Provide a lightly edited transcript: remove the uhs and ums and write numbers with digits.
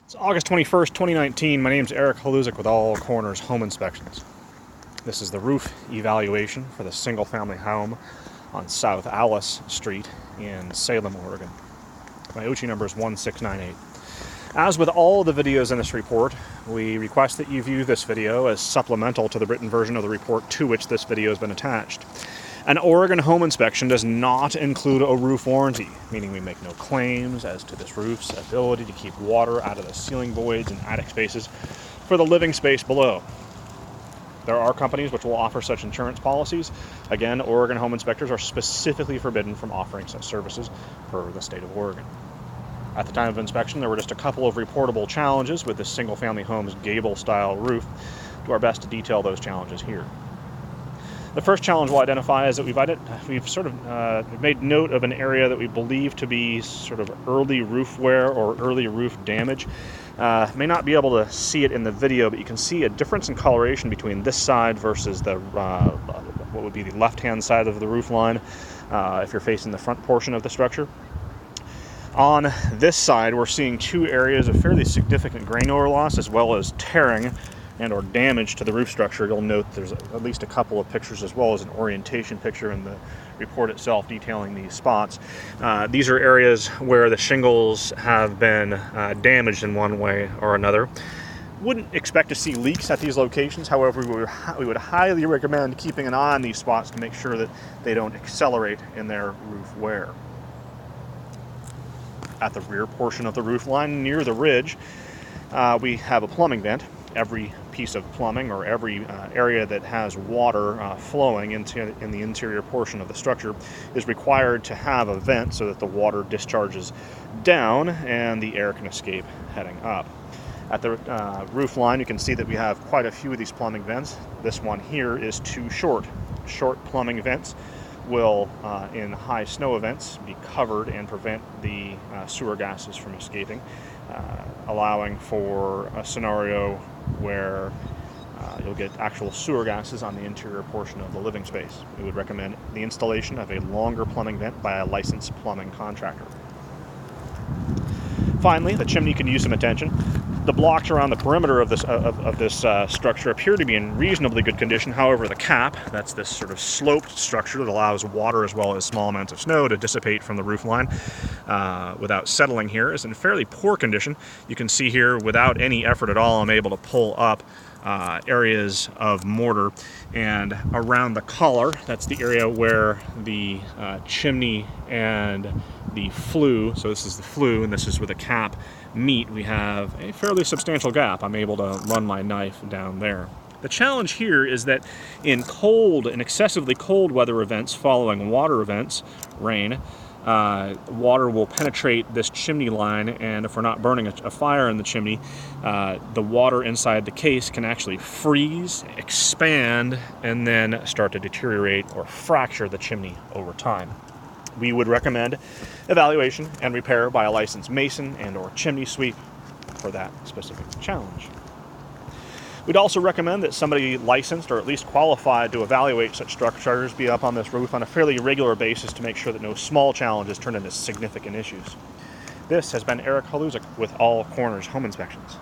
It's August 21st, 2019. My name is Eric Haluzik with All Corners Home Inspections. This is the roof evaluation for the single-family home on South Alice Street in Salem, Oregon. My OCHI number is 1698. As with all the videos in this report, we request that you view this video as supplemental to the written version of the report to which this video has been attached. An Oregon home inspection does not include a roof warranty, meaning we make no claims as to this roof's ability to keep water out of the ceiling voids and attic spaces for the living space below. There are companies which will offer such insurance policies. Again, Oregon home inspectors are specifically forbidden from offering such services for the state of Oregon. At the time of inspection, there were just a couple of reportable challenges with this single-family home's gable-style roof. Do our best to detail those challenges here. The first challenge we'll identify is that we've made note of an area that we believe to be sort of early roof wear or early roof damage. May not be able to see it in the video, but you can see a difference in coloration between this side versus the what would be the left-hand side of the roof line if you're facing the front portion of the structure. On this side, we're seeing two areas of fairly significant grain overloss as well as tearing and or damage to the roof structure. You'll note there's at least a couple of pictures as well as an orientation picture in the report itself detailing these spots. These are areas where the shingles have been damaged in one way or another. Wouldn't expect to see leaks at these locations. However, we would highly recommend keeping an eye on these spots to make sure that they don't accelerate in their roof wear. At the rear portion of the roof line near the ridge, we have a plumbing vent. Every piece of plumbing or every area that has water flowing in the interior portion of the structure is required to have a vent so that the water discharges down and the air can escape heading up. At the roof line, you can see that we have quite a few of these plumbing vents. This one here is too short. Short plumbing vents will, in high snow events, be covered and prevent the sewer gases from escaping, allowing for a scenario where you'll get actual sewer gases on the interior portion of the living space. We would recommend the installation of a longer plumbing vent by a licensed plumbing contractor. Finally, the chimney can use some attention. The blocks around the perimeter of this structure appear to be in reasonably good condition. However, the cap, that's this sort of sloped structure that allows water as well as small amounts of snow to dissipate from the roof line without settling here, is in fairly poor condition. You can see here, without any effort at all, I'm able to pull up areas of mortar, and around the collar, that's the area where the chimney and the flue, so this is the flue and this is where the cap meet, we have a fairly substantial gap. I'm able to run my knife down there. The challenge here is that in cold and excessively cold weather events following water events, rain, water will penetrate this chimney line, and if we're not burning a fire in the chimney, the water inside the case can actually freeze, expand, and then start to deteriorate or fracture the chimney over time. We would recommend evaluation and repair by a licensed mason and or chimney sweep for that specific challenge. We'd also recommend that somebody licensed or at least qualified to evaluate such structures be up on this roof on a fairly regular basis to make sure that no small challenges turn into significant issues. This has been Eric Haluzik with All Corners Home Inspections.